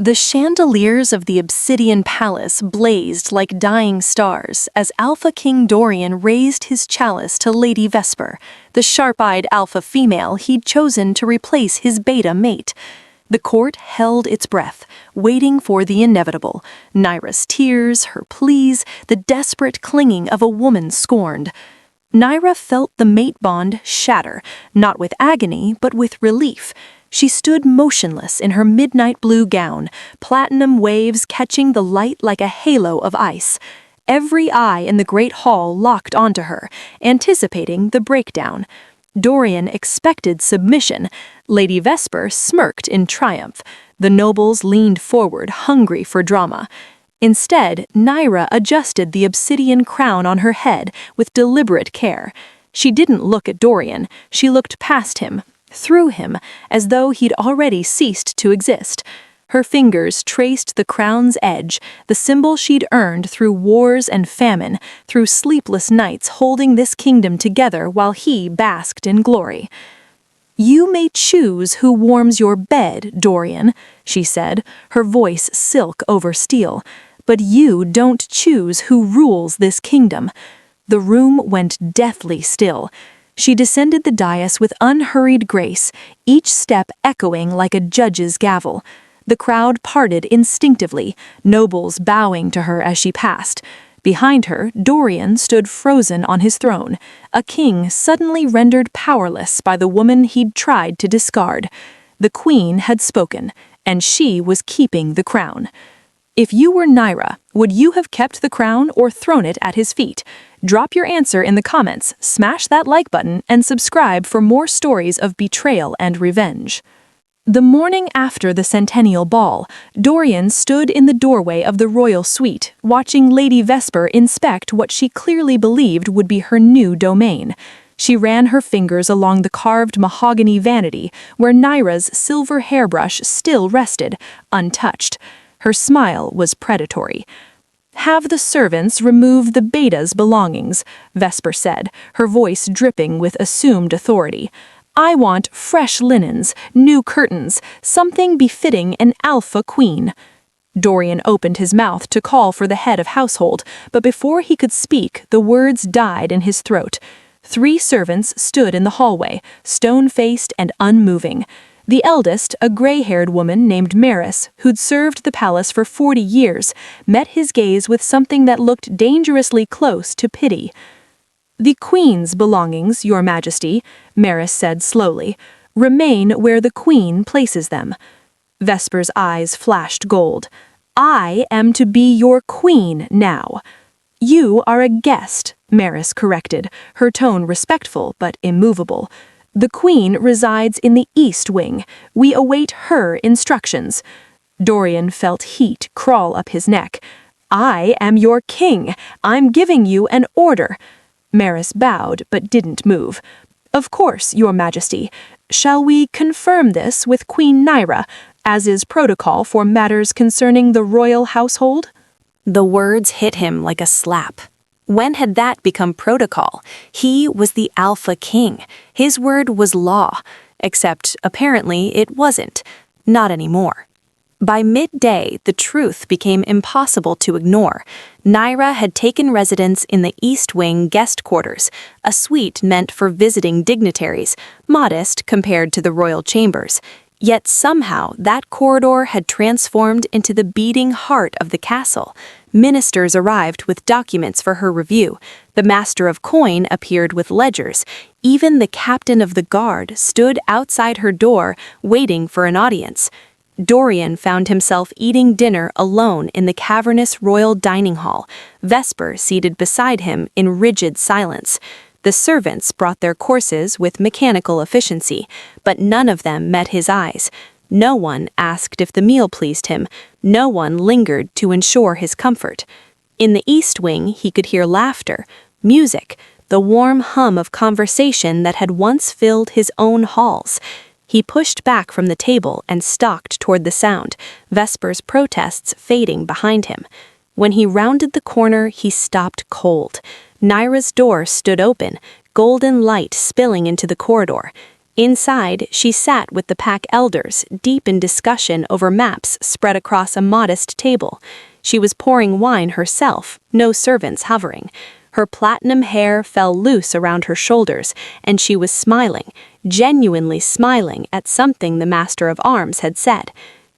The chandeliers of the obsidian palace blazed like dying stars as Alpha King Dorian raised his chalice to Lady Vesper, the sharp-eyed alpha female he'd chosen to replace his beta mate. The court held its breath, waiting for the inevitable: Nyra's tears, her pleas, the desperate clinging of a woman scorned. Nyra felt the mate bond shatter, not with agony, but with relief. She stood motionless in her midnight blue gown, platinum waves catching the light like a halo of ice. Every eye in the great hall locked onto her, anticipating the breakdown. Dorian expected submission. Lady Vesper smirked in triumph. The nobles leaned forward, hungry for drama. Instead, Nyra adjusted the obsidian crown on her head with deliberate care. She didn't look at Dorian, she looked past him, through him, as though he'd already ceased to exist. Her fingers traced the crown's edge, the symbol she'd earned through wars and famine, through sleepless nights holding this kingdom together while he basked in glory. "You may choose who warms your bed, Dorian," she said, her voice silk over steel, "but you don't choose who rules this kingdom." The room went deathly still. She descended the dais with unhurried grace, each step echoing like a judge's gavel. The crowd parted instinctively, nobles bowing to her as she passed. Behind her, Dorian stood frozen on his throne, a king suddenly rendered powerless by the woman he'd tried to discard. The queen had spoken, and she was keeping the crown. If you were Nyra, would you have kept the crown or thrown it at his feet? Drop your answer in the comments, smash that like button, and subscribe for more stories of betrayal and revenge. The morning after the Centennial Ball, Dorian stood in the doorway of the royal suite, watching Lady Vesper inspect what she clearly believed would be her new domain. She ran her fingers along the carved mahogany vanity, where Nyra's silver hairbrush still rested, untouched. Her smile was predatory. "Have the servants remove the beta's belongings," Vesper said, her voice dripping with assumed authority. "I want fresh linens, new curtains, something befitting an alpha queen." Dorian opened his mouth to call for the head of household, but before he could speak, the words died in his throat. 3 servants stood in the hallway, stone-faced and unmoving. The eldest, a gray-haired woman named Maris, who'd served the palace for 40 years, met his gaze with something that looked dangerously close to pity. "The queen's belongings, your majesty," Maris said slowly, "remain where the queen places them." Vesper's eyes flashed gold. "I am to be your queen now." "You are a guest," Maris corrected, her tone respectful but immovable. "The queen resides in the east wing. We await her instructions." Dorian felt heat crawl up his neck. "I am your king. I'm giving you an order." Maris bowed but didn't move. "Of course, your majesty. Shall we confirm this with Queen Nyra, as is protocol for matters concerning the royal household?" The words hit him like a slap. When had that become protocol? He was the Alpha King. His word was law. Except, apparently, it wasn't. Not anymore. By midday, the truth became impossible to ignore. Nyra had taken residence in the East Wing guest quarters, a suite meant for visiting dignitaries, modest compared to the royal chambers. Yet somehow that corridor had transformed into the beating heart of the castle. Ministers arrived with documents for her review. The master of coin appeared with ledgers. Even the captain of the guard stood outside her door, waiting for an audience. Dorian found himself eating dinner alone in the cavernous royal dining hall, Vesper seated beside him in rigid silence. The servants brought their courses with mechanical efficiency, but none of them met his eyes. No one asked if the meal pleased him. No one lingered to ensure his comfort. In the East Wing, he could hear laughter, music, the warm hum of conversation that had once filled his own halls. He pushed back from the table and stalked toward the sound, Vesper's protests fading behind him. When he rounded the corner, he stopped cold. Nyra's door stood open, golden light spilling into the corridor. Inside, she sat with the pack elders, deep in discussion over maps spread across a modest table. She was pouring wine herself, no servants hovering. Her platinum hair fell loose around her shoulders, and she was smiling, genuinely smiling at something the Master of Arms had said.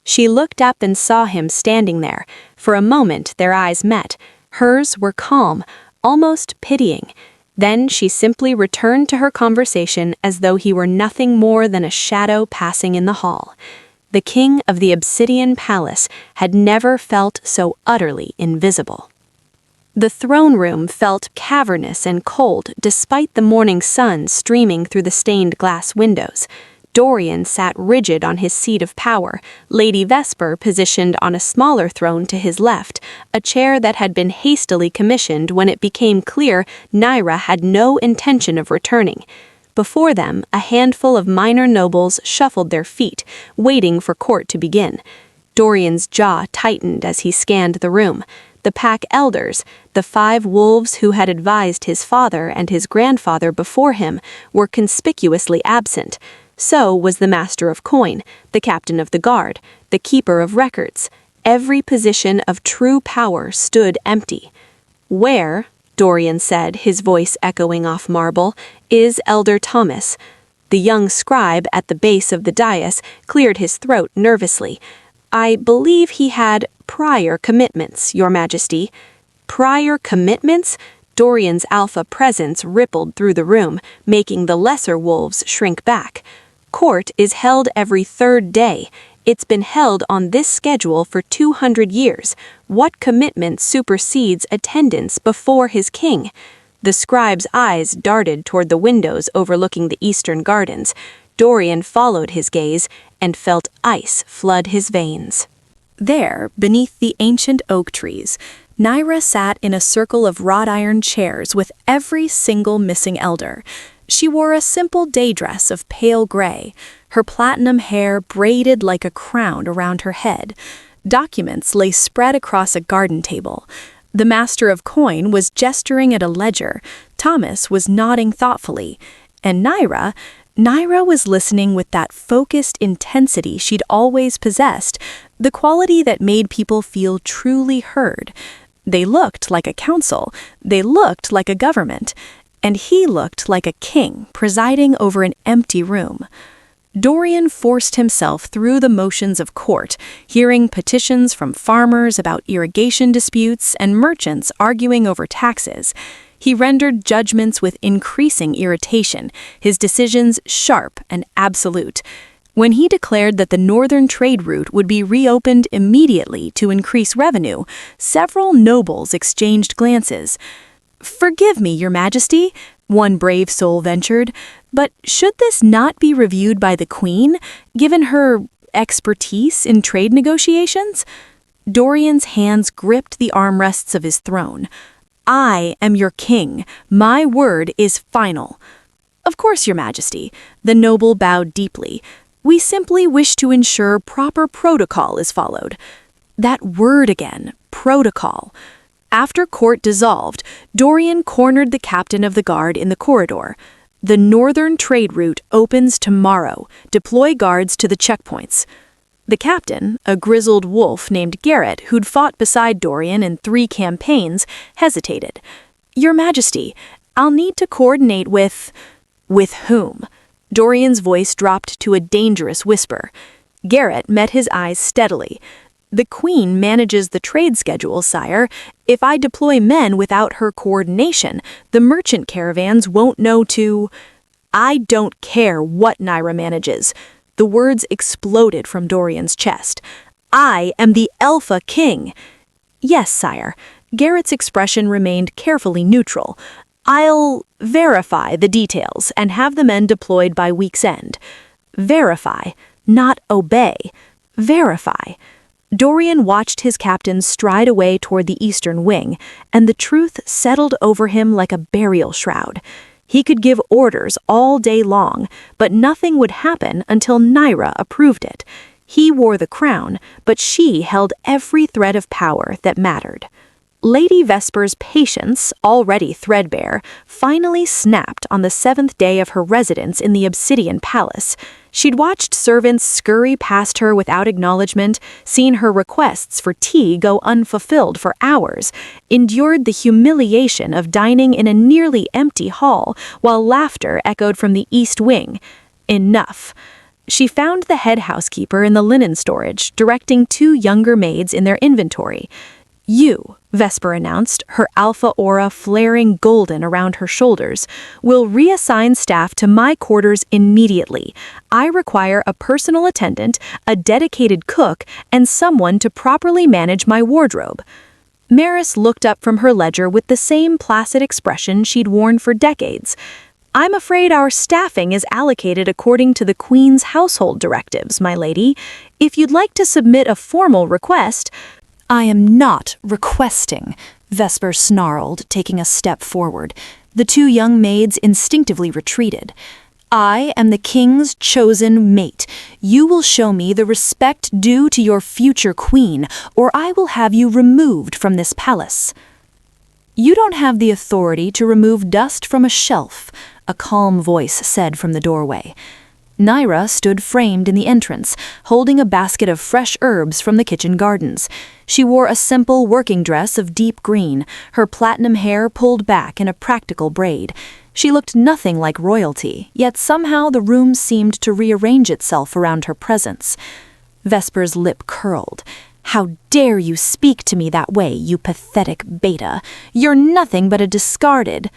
She looked up and saw him standing there. For a moment their eyes met. Hers were calm, almost pitying. Then she simply returned to her conversation as though he were nothing more than a shadow passing in the hall. The king of the Obsidian Palace had never felt so utterly invisible. The throne room felt cavernous and cold despite the morning sun streaming through the stained glass windows. Dorian sat rigid on his seat of power, Lady Vesper positioned on a smaller throne to his left, a chair that had been hastily commissioned when it became clear Nyra had no intention of returning. Before them, a handful of minor nobles shuffled their feet, waiting for court to begin. Dorian's jaw tightened as he scanned the room. The pack elders, the 5 wolves who had advised his father and his grandfather before him, were conspicuously absent. So was the Master of Coin, the Captain of the Guard, the Keeper of Records. Every position of true power stood empty. "Where," Dorian said, his voice echoing off marble, "is Elder Thomas?" The young scribe at the base of the dais cleared his throat nervously. "I believe he had prior commitments, Your Majesty." Prior commitments? Dorian's alpha presence rippled through the room, making the lesser wolves shrink back. Court is held every 3rd day. It's been held on this schedule for 200 years. What commitment supersedes attendance before his king? The scribe's eyes darted toward the windows overlooking the eastern gardens. Dorian followed his gaze and felt ice flood his veins. There, beneath the ancient oak trees, Nyra sat in a circle of wrought iron chairs with every single missing elder. She wore a simple day dress of pale gray, her platinum hair braided like a crown around her head. Documents lay spread across a garden table. The Master of Coin was gesturing at a ledger. Thomas was nodding thoughtfully. And Nyra was listening with that focused intensity she'd always possessed, the quality that made people feel truly heard. They looked like a council. They looked like a government. And he looked like a king presiding over an empty room. Dorian forced himself through the motions of court, hearing petitions from farmers about irrigation disputes and merchants arguing over taxes. He rendered judgments with increasing irritation, his decisions sharp and absolute. When he declared that the northern trade route would be reopened immediately to increase revenue, several nobles exchanged glances. "Forgive me, Your Majesty," one brave soul ventured, "but should this not be reviewed by the Queen, given her expertise in trade negotiations?" Dorian's hands gripped the armrests of his throne. "I am your king. My word is final." "Of course, Your Majesty," the noble bowed deeply. "We simply wish to ensure proper protocol is followed." That word again, protocol. After court dissolved, Dorian cornered the captain of the guard in the corridor. "The northern trade route opens tomorrow. Deploy guards to the checkpoints." The captain, a grizzled wolf named Garrett who'd fought beside Dorian in 3 campaigns, hesitated. "Your Majesty, I'll need to coordinate with..." "With whom?" Dorian's voice dropped to a dangerous whisper. Garrett met his eyes steadily. "The Queen manages the trade schedule, sire. If I deploy men without her coordination, the merchant caravans won't know to..." "I don't care what Nyra manages." The words exploded from Dorian's chest. "I am the Alpha King." "Yes, sire." Garrett's expression remained carefully neutral. "I'll verify the details and have the men deployed by week's end." Verify, not obey. Verify. Dorian watched his captain stride away toward the eastern wing, and the truth settled over him like a burial shroud. He could give orders all day long, but nothing would happen until Nyra approved it. He wore the crown, but she held every thread of power that mattered. Lady Vesper's patience, already threadbare, finally snapped on the 7th day of her residence in the Obsidian Palace. She'd watched servants scurry past her without acknowledgement, seen her requests for tea go unfulfilled for hours, endured the humiliation of dining in a nearly empty hall while laughter echoed from the East Wing. Enough. She found the head housekeeper in the linen storage, directing 2 younger maids in their inventory. "You," Vesper announced, her alpha aura flaring golden around her shoulders, "will reassign staff to my quarters immediately. I require a personal attendant, a dedicated cook, and someone to properly manage my wardrobe." Maris looked up from her ledger with the same placid expression she'd worn for decades. "I'm afraid our staffing is allocated according to the Queen's household directives, my lady. If you'd like to submit a formal request—" "I am not requesting," Vesper snarled, taking a step forward. The 2 young maids instinctively retreated. "I am the King's chosen mate. You will show me the respect due to your future queen, or I will have you removed from this palace." "You don't have the authority to remove dust from a shelf," a calm voice said from the doorway. Nyra stood framed in the entrance, holding a basket of fresh herbs from the kitchen gardens. She wore a simple working dress of deep green, her platinum hair pulled back in a practical braid. She looked nothing like royalty, yet somehow the room seemed to rearrange itself around her presence. Vesper's lip curled. "How dare you speak to me that way, you pathetic beta? You're nothing but a discarded—"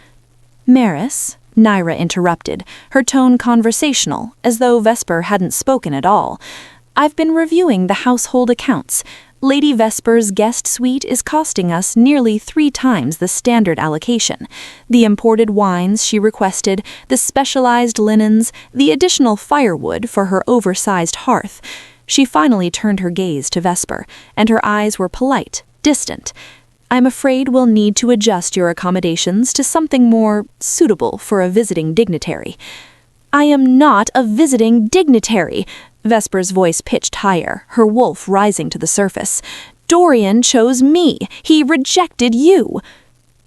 "Maris," Nyra interrupted, her tone conversational, as though Vesper hadn't spoken at all. "I've been reviewing the household accounts. Lady Vesper's guest suite is costing us nearly 3 times the standard allocation. The imported wines she requested, the specialized linens, the additional firewood for her oversized hearth." She finally turned her gaze to Vesper, and her eyes were polite, distant. "I'm afraid we'll need to adjust your accommodations to something more suitable for a visiting dignitary." "I am not a visiting dignitary," Vesper's voice pitched higher, her wolf rising to the surface. "Dorian chose me. He rejected you."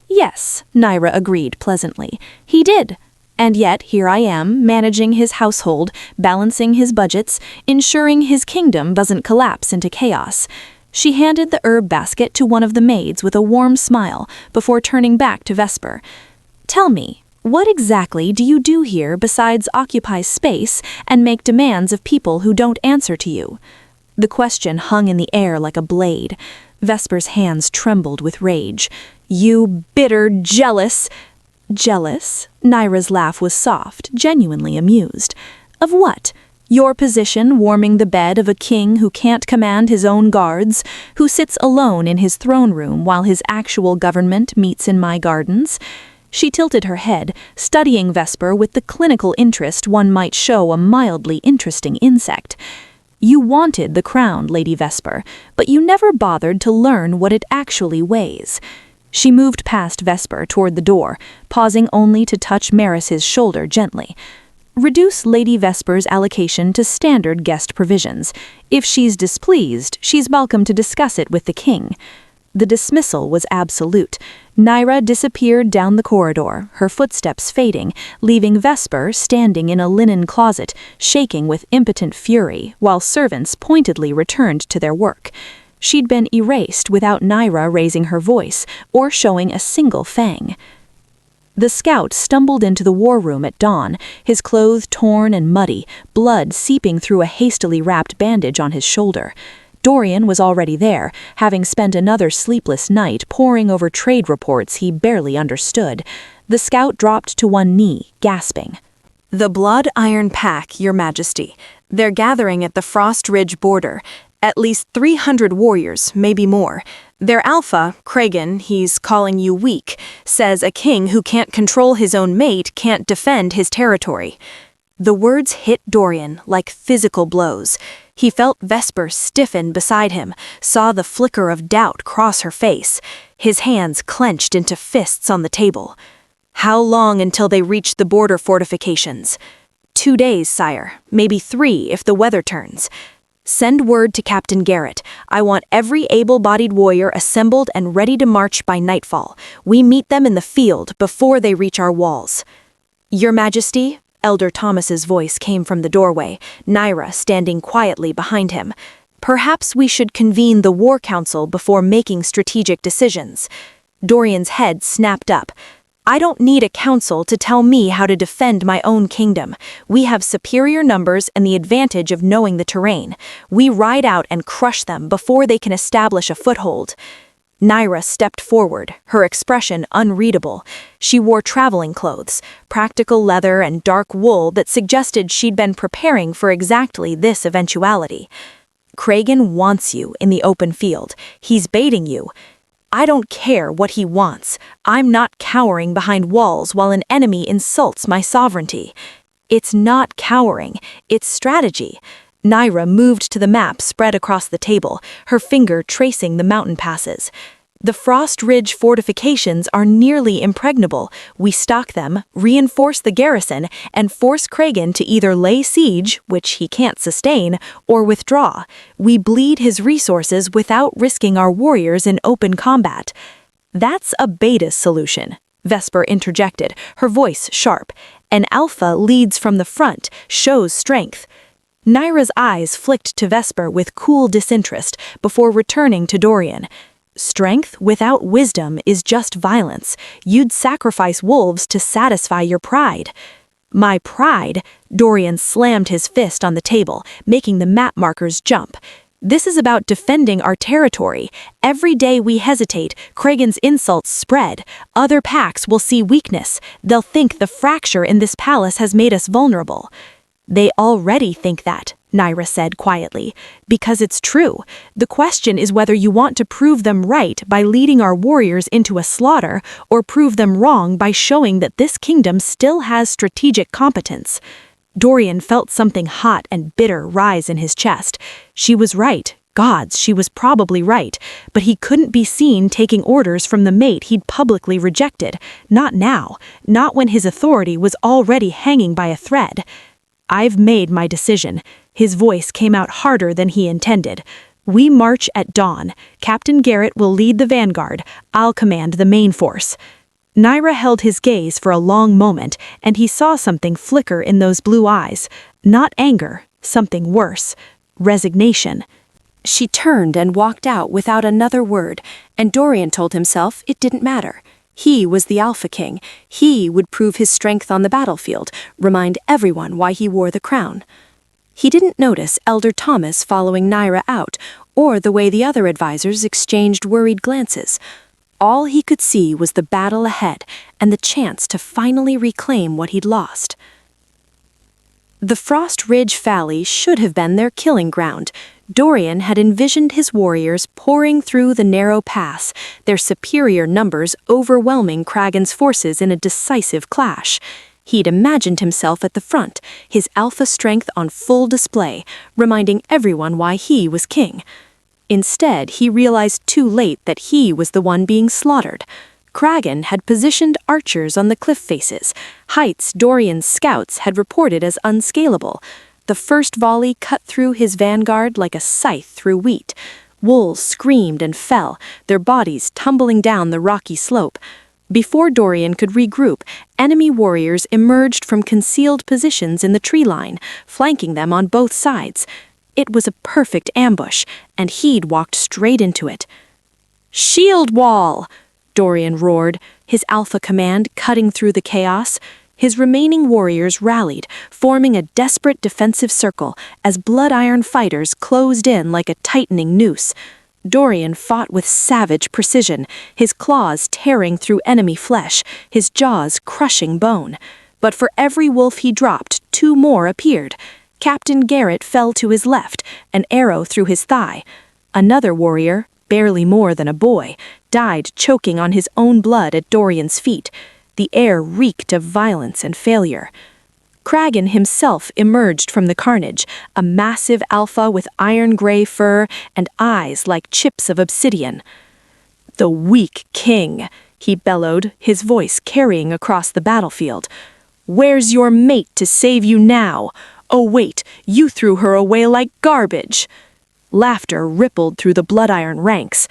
"Yes," Nyra agreed pleasantly. "He did. And yet here I am, managing his household, balancing his budgets, ensuring his kingdom doesn't collapse into chaos." She handed the herb basket to one of the maids with a warm smile before turning back to Vesper. "Tell me, what exactly do you do here besides occupy space and make demands of people who don't answer to you?" The question hung in the air like a blade. Vesper's hands trembled with rage. "You bitter, jealous—" "Jealous?" Nyra's laugh was soft, genuinely amused. "Of what? Your position warming the bed of a king who can't command his own guards, who sits alone in his throne room while his actual government meets in my gardens?" She tilted her head, studying Vesper with the clinical interest one might show a mildly interesting insect. "You wanted the crown, Lady Vesper, but you never bothered to learn what it actually weighs." She moved past Vesper toward the door, pausing only to touch Maris's shoulder gently. "Reduce Lady Vesper's allocation to standard guest provisions. If she's displeased, she's welcome to discuss it with the king." The dismissal was absolute. Nyra disappeared down the corridor, her footsteps fading, leaving Vesper standing in a linen closet, shaking with impotent fury, while servants pointedly returned to their work. She'd been erased without Nyra raising her voice or showing a single fang. The scout stumbled into the war room at dawn, his clothes torn and muddy, blood seeping through a hastily wrapped bandage on his shoulder. Dorian was already there, having spent another sleepless night poring over trade reports he barely understood. The scout dropped to one knee, gasping. "The Blood Iron Pack, Your Majesty. They're gathering at the Frost Ridge border. At least 300 warriors, maybe more. Their alpha, Kragan, he's calling you weak, says a king who can't control his own mate can't defend his territory." The words hit Dorian like physical blows. He felt Vesper stiffen beside him, saw the flicker of doubt cross her face. His hands clenched into fists on the table. "How long until they reach the border fortifications?" 2 days, sire. Maybe 3 if the weather turns." Send word to Captain Garrett. I want every able-bodied warrior assembled and ready to march by nightfall. We meet them in the field before they reach our walls." "Your Majesty?" Elder Thomas's voice came from the doorway, Nyra standing quietly behind him. "Perhaps we should convene the War Council before making strategic decisions." Dorian's head snapped up. "I don't need a council to tell me how to defend my own kingdom. We have superior numbers and the advantage of knowing the terrain. We ride out and crush them before they can establish a foothold." Nyra stepped forward, her expression unreadable. She wore traveling clothes, practical leather and dark wool that suggested she'd been preparing for exactly this eventuality. "Kragan wants you in the open field. He's baiting you." "I don't care what he wants. I'm not cowering behind walls while an enemy insults my sovereignty." "It's not cowering, it's strategy." Nyra moved to the map spread across the table, her finger tracing the mountain passes. "The Frost Ridge fortifications are nearly impregnable. We stock them, reinforce the garrison, and force Kragan to either lay siege, which he can't sustain, or withdraw. We bleed his resources without risking our warriors in open combat." "That's a beta solution," Vesper interjected, her voice sharp. "An alpha leads from the front, shows strength." Nyra's eyes flicked to Vesper with cool disinterest before returning to Dorian. "Strength without wisdom is just violence. You'd sacrifice wolves to satisfy your pride." "My pride?" Dorian slammed his fist on the table, making the map markers jump. "This is about defending our territory. Every day we hesitate, Kragan's insults spread. Other packs will see weakness. They'll think the fracture in this palace has made us vulnerable." "They already think that," Nyra said quietly, "because it's true. The question is whether you want to prove them right by leading our warriors into a slaughter or prove them wrong by showing that this kingdom still has strategic competence." Dorian felt something hot and bitter rise in his chest. She was right. Gods, she was probably right. But he couldn't be seen taking orders from the mate he'd publicly rejected. Not now. Not when his authority was already hanging by a thread. "I've made my decision." His voice came out harder than he intended. "We march at dawn. Captain Garrett will lead the vanguard. I'll command the main force." Nyra held his gaze for a long moment, and he saw something flicker in those blue eyes. Not anger, something worse. Resignation. She turned and walked out without another word, and Dorian told himself it didn't matter. He was the Alpha King. He would prove his strength on the battlefield, remind everyone why he wore the crown. He didn't notice Elder Thomas following Nyra out, or the way the other advisors exchanged worried glances. All he could see was the battle ahead and the chance to finally reclaim what he'd lost. The Frost Ridge Valley should have been their killing ground. Dorian had envisioned his warriors pouring through the narrow pass, their superior numbers overwhelming Kragan's forces in a decisive clash. He'd imagined himself at the front, his alpha strength on full display, reminding everyone why he was king. Instead, he realized too late that he was the one being slaughtered. Kragan had positioned archers on the cliff faces, heights Dorian's scouts had reported as unscalable. The first volley cut through his vanguard like a scythe through wheat. Wolves screamed and fell, their bodies tumbling down the rocky slope. Before Dorian could regroup, enemy warriors emerged from concealed positions in the tree line, flanking them on both sides. It was a perfect ambush, and he'd walked straight into it. "Shield wall!" Dorian roared, his alpha command cutting through the chaos. His remaining warriors rallied, forming a desperate defensive circle as blood-iron fighters closed in like a tightening noose. Dorian fought with savage precision, his claws tearing through enemy flesh, his jaws crushing bone. But for every wolf he dropped, two more appeared. Captain Garrett fell to his left, an arrow through his thigh. Another warrior, barely more than a boy, died choking on his own blood at Dorian's feet. The air reeked of violence and failure. Kragan himself emerged from the carnage, a massive alpha with iron-gray fur and eyes like chips of obsidian. "The weak king," he bellowed, his voice carrying across the battlefield. "Where's your mate to save you now? Oh wait, you threw her away like garbage." Laughter rippled through the blood-iron ranks.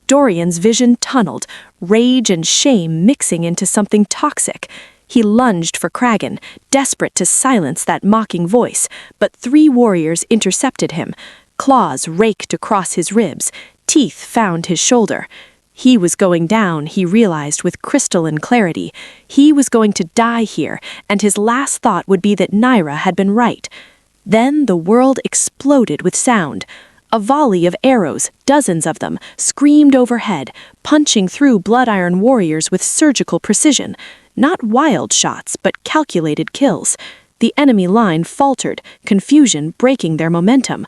Dorian's vision tunneled, rage and shame mixing into something toxic. He lunged for Kragan, desperate to silence that mocking voice, but 3 warriors intercepted him. Claws raked across his ribs, teeth found his shoulder. He was going down, he realized with crystalline clarity. He was going to die here, and his last thought would be that Nyra had been right. Then the world exploded with sound. A volley of arrows, dozens of them, screamed overhead, punching through blood-iron warriors with surgical precision. Not wild shots, but calculated kills. The enemy line faltered, confusion breaking their momentum.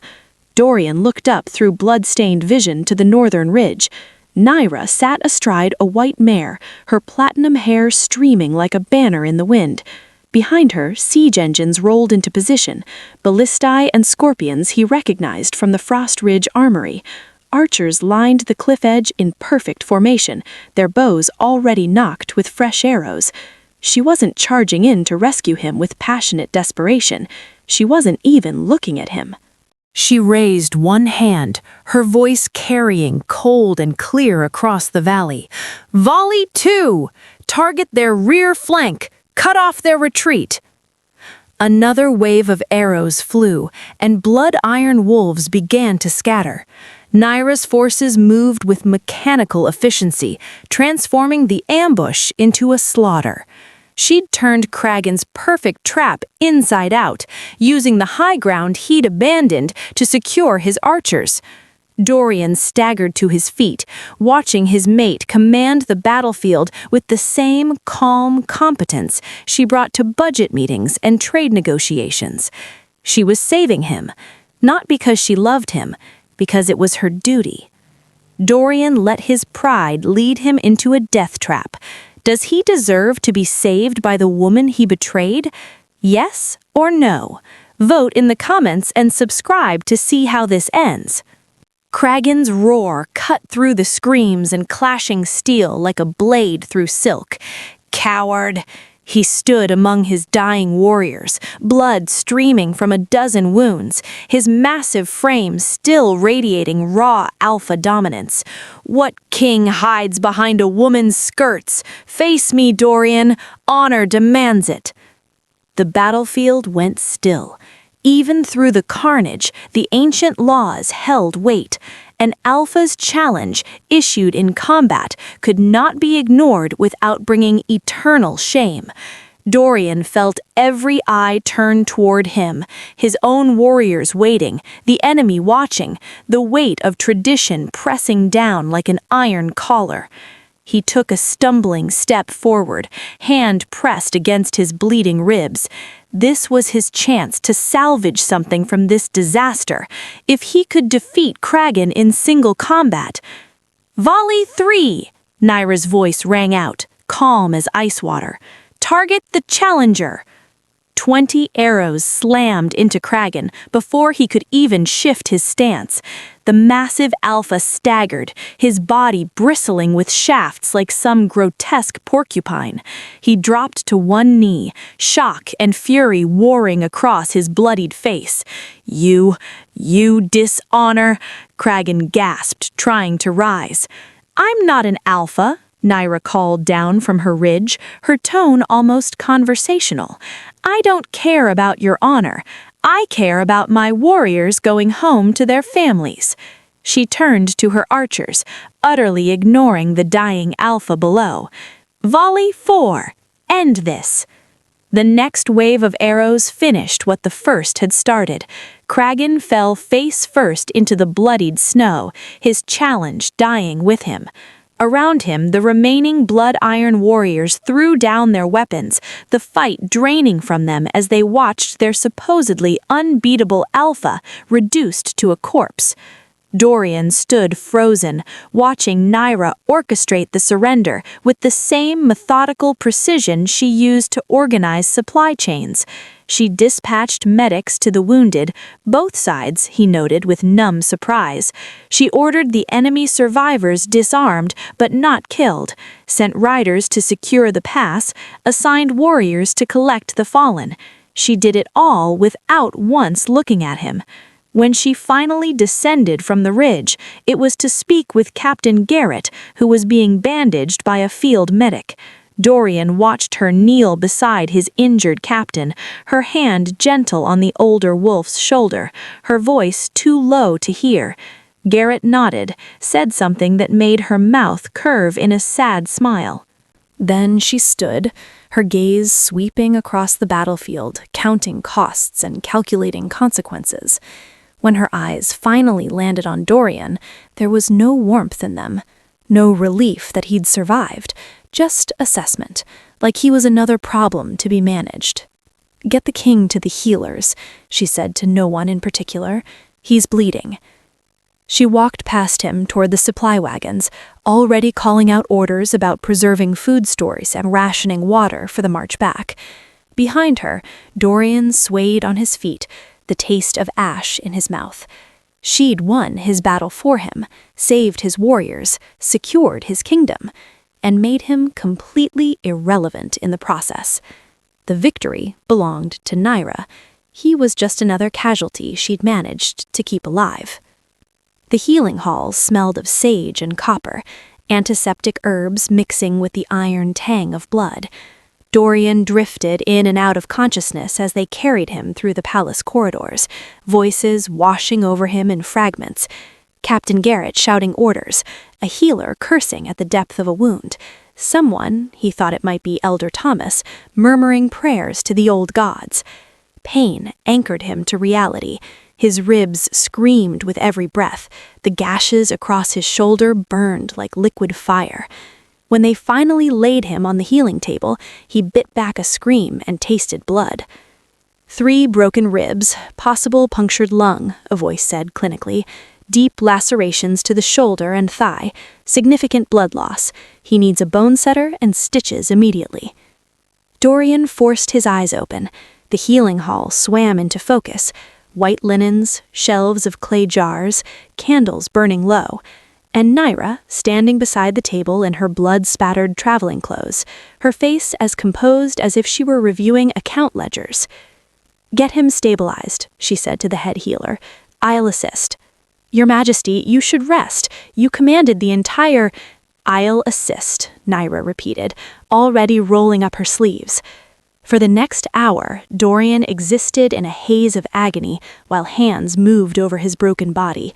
Dorian looked up through blood-stained vision to the northern ridge. Nyra sat astride a white mare, her platinum hair streaming like a banner in the wind. Behind her, siege engines rolled into position. Ballistae and scorpions he recognized from the Frost Ridge armory. Archers lined the cliff edge in perfect formation, their bows already nocked with fresh arrows. She wasn't charging in to rescue him with passionate desperation. She wasn't even looking at him. She raised one hand, her voice carrying cold and clear across the valley. "Volley 2! Target their rear flank! Cut off their retreat!" Another wave of arrows flew, and blood-iron wolves began to scatter. Nyra's forces moved with mechanical efficiency, transforming the ambush into a slaughter. She'd turned Kragan's perfect trap inside out, using the high ground he'd abandoned to secure his archers. Dorian staggered to his feet, watching his mate command the battlefield with the same calm competence she brought to budget meetings and trade negotiations. She was saving him, not because she loved him, because it was her duty. Dorian let his pride lead him into a death trap. Does he deserve to be saved by the woman he betrayed? Yes or no? Vote in the comments and subscribe to see how this ends. Kragan's roar cut through the screams and clashing steel like a blade through silk. Coward! He stood among his dying warriors, blood streaming from a dozen wounds, his massive frame still radiating raw alpha dominance. What king hides behind a woman's skirts? Face me, Dorian. Honor demands it. The battlefield went still. Even through the carnage, the ancient laws held weight. An alpha's challenge, issued in combat, could not be ignored without bringing eternal shame. Dorian felt every eye turn toward him, his own warriors waiting, the enemy watching, the weight of tradition pressing down like an iron collar. He took a stumbling step forward, hand pressed against his bleeding ribs. This was his chance to salvage something from this disaster, if he could defeat Kragan in single combat. "Volley 3!" Nyra's voice rang out, calm as ice water. "Target the challenger!" 20 arrows slammed into Kragan before he could even shift his stance. The massive alpha staggered, his body bristling with shafts like some grotesque porcupine. He dropped to one knee, shock and fury warring across his bloodied face. You dishonor," Kragan gasped, trying to rise. "I'm not an alpha," Nyra called down from her ridge, her tone almost conversational. "I don't care about your honor. I care about my warriors going home to their families." She turned to her archers, utterly ignoring the dying alpha below. "Volley 4! End this!" The next wave of arrows finished what the first had started. Kragan fell face first into the bloodied snow, his challenge dying with him. Around him, the remaining blood-iron warriors threw down their weapons, the fight draining from them as they watched their supposedly unbeatable alpha reduced to a corpse. Dorian stood frozen, watching Nyra orchestrate the surrender with the same methodical precision she used to organize supply chains. She dispatched medics to the wounded, both sides, he noted with numb surprise. She ordered the enemy survivors disarmed but not killed, sent riders to secure the pass, assigned warriors to collect the fallen. She did it all without once looking at him. When she finally descended from the ridge, it was to speak with Captain Garrett, who was being bandaged by a field medic. Dorian watched her kneel beside his injured captain, her hand gentle on the older wolf's shoulder, her voice too low to hear. Garrett nodded, said something that made her mouth curve in a sad smile. Then she stood, her gaze sweeping across the battlefield, counting costs and calculating consequences. When her eyes finally landed on Dorian, there was no warmth in them, no relief that he'd survived, just assessment, like he was another problem to be managed. "Get the king to the healers," she said to no one in particular. "He's bleeding." She walked past him toward the supply wagons, already calling out orders about preserving food stores and rationing water for the march back. Behind her, Dorian swayed on his feet, the taste of ash in his mouth. She'd won his battle for him, saved his warriors, secured his kingdom, and made him completely irrelevant in the process. The victory belonged to Nyra. He was just another casualty she'd managed to keep alive. The healing halls smelled of sage and copper, antiseptic herbs mixing with the iron tang of blood. Dorian drifted in and out of consciousness as they carried him through the palace corridors, voices washing over him in fragments. Captain Garrett shouting orders, a healer cursing at the depth of a wound, someone, he thought it might be Elder Thomas, murmuring prayers to the old gods. Pain anchored him to reality. His ribs screamed with every breath. The gashes across his shoulder burned like liquid fire. When they finally laid him on the healing table, he bit back a scream and tasted blood. 3 broken ribs, possible punctured lung, a voice said clinically. Deep lacerations to the shoulder and thigh, significant blood loss. He needs a bone setter and stitches immediately. Dorian forced his eyes open. The healing hall swam into focus. White linens, shelves of clay jars, candles burning low, and Nyra standing beside the table in her blood-spattered traveling clothes, her face as composed as if she were reviewing account ledgers. "Get him stabilized," she said to the head healer. "I'll assist." "Your Majesty, you should rest. You commanded the entire—" "I'll assist," Nyra repeated, already rolling up her sleeves. For the next hour, Dorian existed in a haze of agony while hands moved over his broken body.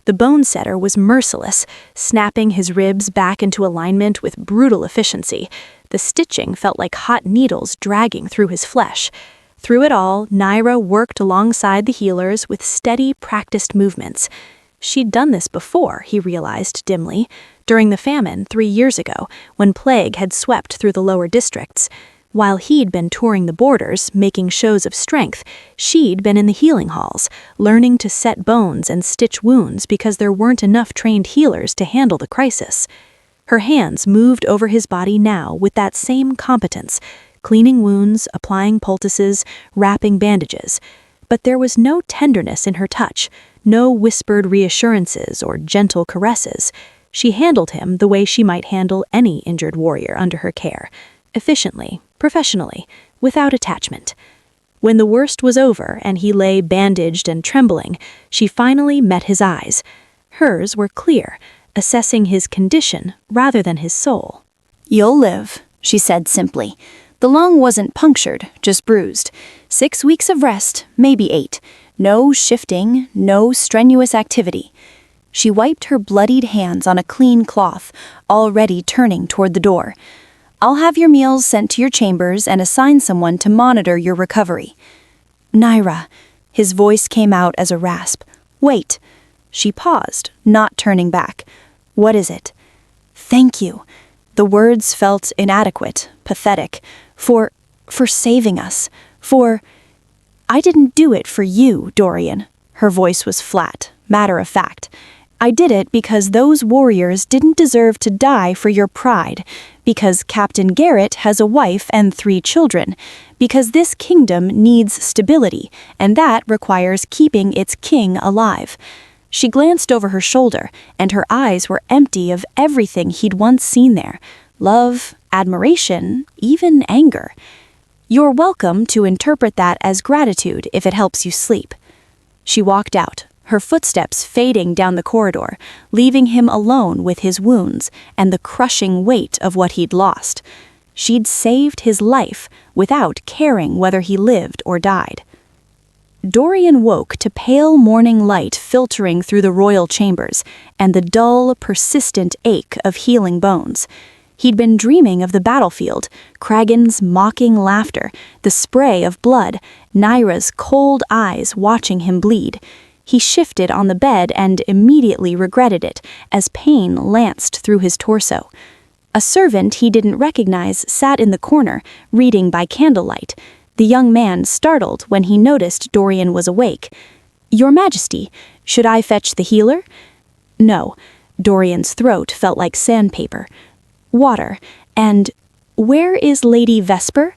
The bone setter was merciless, snapping his ribs back into alignment with brutal efficiency. The stitching felt like hot needles dragging through his flesh. Through it all, Nyra worked alongside the healers with steady, practiced movements. She'd done this before, he realized dimly, during the famine 3 years ago, when plague had swept through the lower districts. While he'd been touring the borders, making shows of strength, she'd been in the healing halls, learning to set bones and stitch wounds because there weren't enough trained healers to handle the crisis. Her hands moved over his body now with that same competence, cleaning wounds, applying poultices, wrapping bandages. But there was no tenderness in her touch, no whispered reassurances or gentle caresses. She handled him the way she might handle any injured warrior under her care, efficiently, professionally, without attachment. When the worst was over and he lay bandaged and trembling, she finally met his eyes. Hers were clear, assessing his condition rather than his soul. "You'll live," she said simply. "The lung wasn't punctured, just bruised. 6 weeks of rest, maybe 8. No shifting, no strenuous activity." She wiped her bloodied hands on a clean cloth, already turning toward the door. "I'll have your meals sent to your chambers and assign someone to monitor your recovery." "Nyra," his voice came out as a rasp. "Wait." She paused, not turning back. "What is it?" "Thank you." The words felt inadequate, pathetic. For saving us. I didn't do it for you, Dorian." Her voice was flat, matter-of-fact. "I did it because those warriors didn't deserve to die for your pride, because Captain Garrett has a wife and 3 children, because this kingdom needs stability, and that requires keeping its king alive." She glanced over her shoulder, and her eyes were empty of everything he'd once seen there. Love, admiration, even anger. "You're welcome to interpret that as gratitude if it helps you sleep." She walked out, her footsteps fading down the corridor, leaving him alone with his wounds and the crushing weight of what he'd lost. She'd saved his life without caring whether he lived or died. Dorian woke to pale morning light filtering through the royal chambers and the dull, persistent ache of healing bones. He'd been dreaming of the battlefield, Kragan's mocking laughter, the spray of blood, Nyra's cold eyes watching him bleed. He shifted on the bed and immediately regretted it as pain lanced through his torso. A servant he didn't recognize sat in the corner, reading by candlelight. The young man startled when he noticed Dorian was awake. "Your Majesty, should I fetch the healer?" "No." Dorian's throat felt like sandpaper. "Water. And where is Lady Vesper?"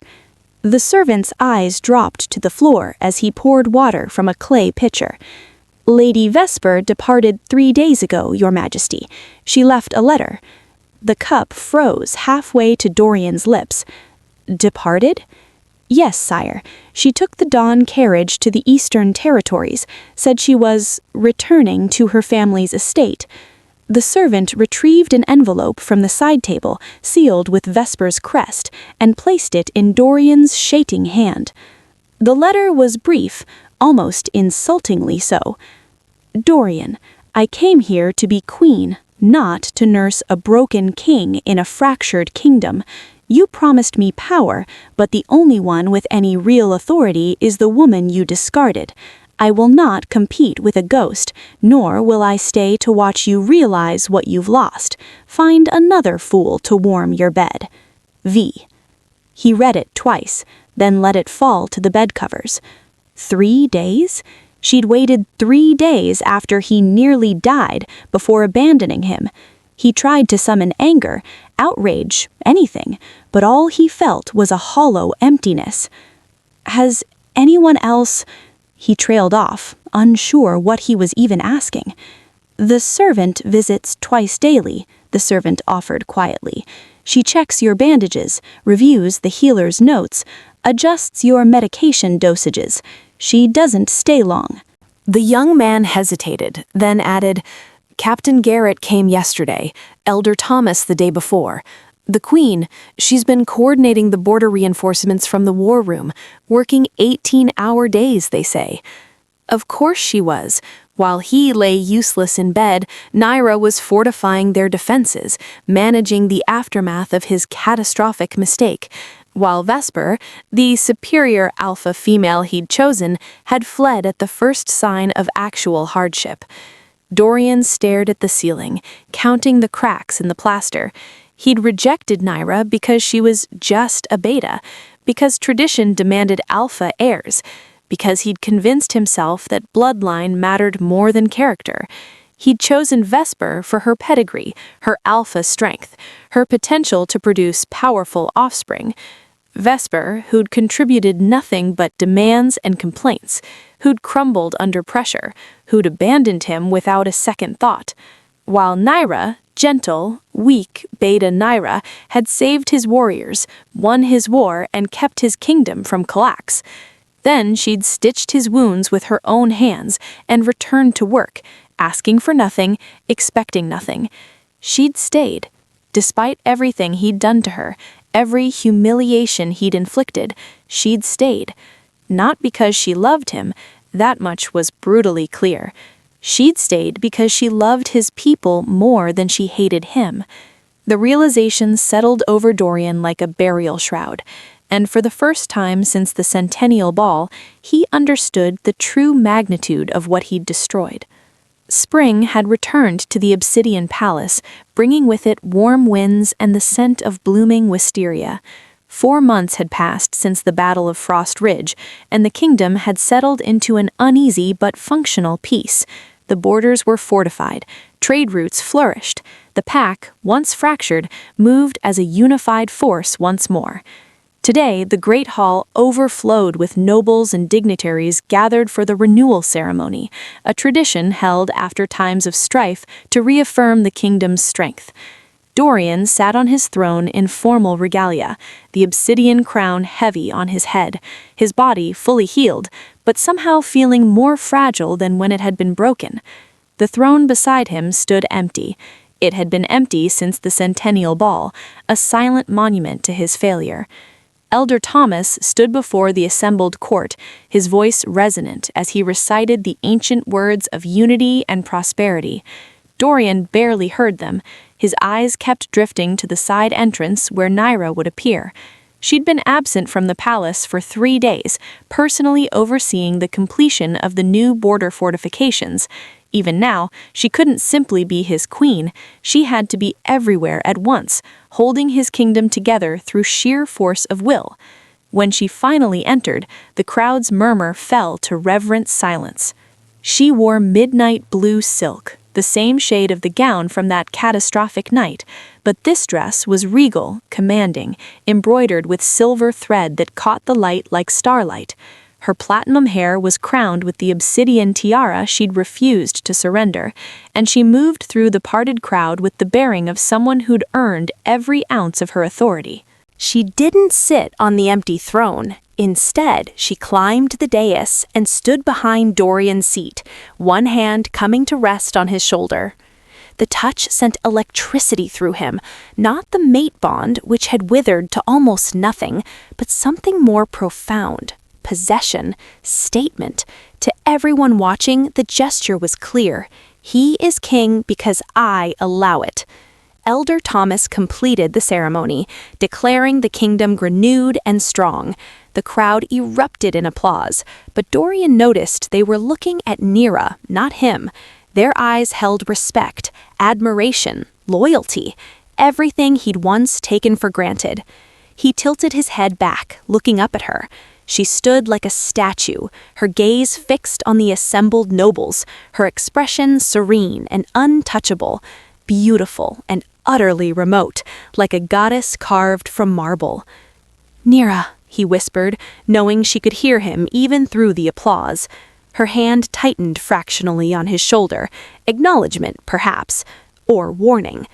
The servant's eyes dropped to the floor as he poured water from a clay pitcher. "Lady Vesper departed 3 days ago, Your Majesty. She left a letter." The cup froze halfway to Dorian's lips. "Departed?" "Yes, sire. She took the dawn carriage to the Eastern Territories, said she was returning to her family's estate." The servant retrieved an envelope from the side table, sealed with Vesper's crest, and placed it in Dorian's shaking hand. The letter was brief, almost insultingly so. "Dorian, I came here to be queen, not to nurse a broken king in a fractured kingdom. You promised me power, but the only one with any real authority is the woman you discarded. I will not compete with a ghost, nor will I stay to watch you realize what you've lost. Find another fool to warm your bed. V." He read it twice, then let it fall to the bed covers. 3 days? She'd waited 3 days after he nearly died before abandoning him. He tried to summon anger, outrage, anything, but all he felt was a hollow emptiness. "Has anyone else—" He trailed off, unsure what he was even asking. "The servant visits twice daily," the servant offered quietly. "She checks your bandages, reviews the healer's notes, adjusts your medication dosages. She doesn't stay long." The young man hesitated, then added, "Captain Garrett came yesterday, Elder Thomas the day before. The Queen, she's been coordinating the border reinforcements from the war room, working 18-hour days, they say." Of course she was. While he lay useless in bed, Nyra was fortifying their defenses, managing the aftermath of his catastrophic mistake, while Vesper, the superior alpha female he'd chosen, had fled at the first sign of actual hardship. Dorian stared at the ceiling, counting the cracks in the plaster. He'd rejected Nyra because she was just a beta, because tradition demanded alpha heirs, because he'd convinced himself that bloodline mattered more than character. He'd chosen Vesper for her pedigree, her alpha strength, her potential to produce powerful offspring. Vesper, who'd contributed nothing but demands and complaints, who'd crumbled under pressure, who'd abandoned him without a second thought, while Nyra, gentle, weak beta Nyra, had saved his warriors, won his war, and kept his kingdom from collapse. Then she'd stitched his wounds with her own hands and returned to work, asking for nothing, expecting nothing. She'd stayed. Despite everything he'd done to her, every humiliation he'd inflicted, she'd stayed. Not because she loved him, that much was brutally clear. She'd stayed because she loved his people more than she hated him. The realization settled over Dorian like a burial shroud, and for the first time since the Centennial Ball, he understood the true magnitude of what he'd destroyed. Spring had returned to the Obsidian Palace, bringing with it warm winds and the scent of blooming wisteria. 4 months had passed since the Battle of Frost Ridge, and the kingdom had settled into an uneasy but functional peace. The borders were fortified, trade routes flourished, the pack, once fractured, moved as a unified force once more. Today, the Great Hall overflowed with nobles and dignitaries gathered for the renewal ceremony, a tradition held after times of strife to reaffirm the kingdom's strength. Dorian sat on his throne in formal regalia, the obsidian crown heavy on his head, his body fully healed, but somehow feeling more fragile than when it had been broken. The throne beside him stood empty. It had been empty since the Centennial Ball, a silent monument to his failure. Elder Thomas stood before the assembled court, his voice resonant as he recited the ancient words of unity and prosperity. Dorian barely heard them. His eyes kept drifting to the side entrance where Nyra would appear. She'd been absent from the palace for 3 days, personally overseeing the completion of the new border fortifications. Even now, she couldn't simply be his queen. She had to be everywhere at once, holding his kingdom together through sheer force of will. When she finally entered, the crowd's murmur fell to reverent silence. She wore midnight blue silk, the same shade of the gown from that catastrophic night, but this dress was regal, commanding, embroidered with silver thread that caught the light like starlight. Her platinum hair was crowned with the obsidian tiara she'd refused to surrender, and she moved through the parted crowd with the bearing of someone who'd earned every ounce of her authority. She didn't sit on the empty throne. Instead, she climbed the dais and stood behind Dorian's seat, one hand coming to rest on his shoulder. The touch sent electricity through him, not the mate bond, which had withered to almost nothing, but something more profound. Possession, statement. To everyone watching, the gesture was clear. He is king because I allow it. Elder Thomas completed the ceremony, declaring the kingdom renewed and strong. The crowd erupted in applause, but Dorian noticed they were looking at Nyra, not him. Their eyes held respect, admiration, loyalty, everything he'd once taken for granted. He tilted his head back, looking up at her. She stood like a statue, her gaze fixed on the assembled nobles, her expression serene and untouchable, beautiful and utterly remote, like a goddess carved from marble. "Nyra," he whispered, knowing she could hear him even through the applause. Her hand tightened fractionally on his shoulder, acknowledgement, perhaps, or warning.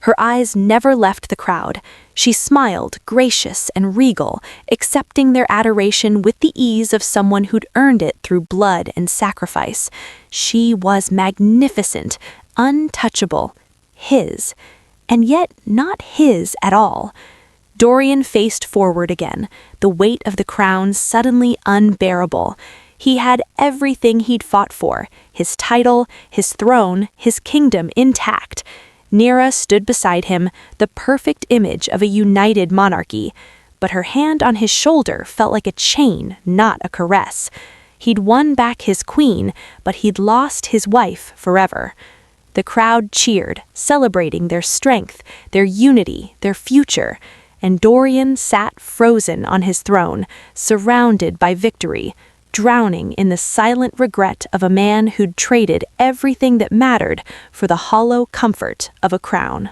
Her eyes never left the crowd. She smiled, gracious and regal, accepting their adoration with the ease of someone who'd earned it through blood and sacrifice. She was magnificent, untouchable, his, and yet not his at all. Dorian faced forward again, the weight of the crown suddenly unbearable. He had everything he'd fought for, his title, his throne, his kingdom intact. Nyra stood beside him, the perfect image of a united monarchy, but her hand on his shoulder felt like a chain, not a caress. He'd won back his queen, but he'd lost his wife forever. The crowd cheered, celebrating their strength, their unity, their future, and Dorian sat frozen on his throne, surrounded by victory, drowning in the silent regret of a man who'd traded everything that mattered for the hollow comfort of a crown.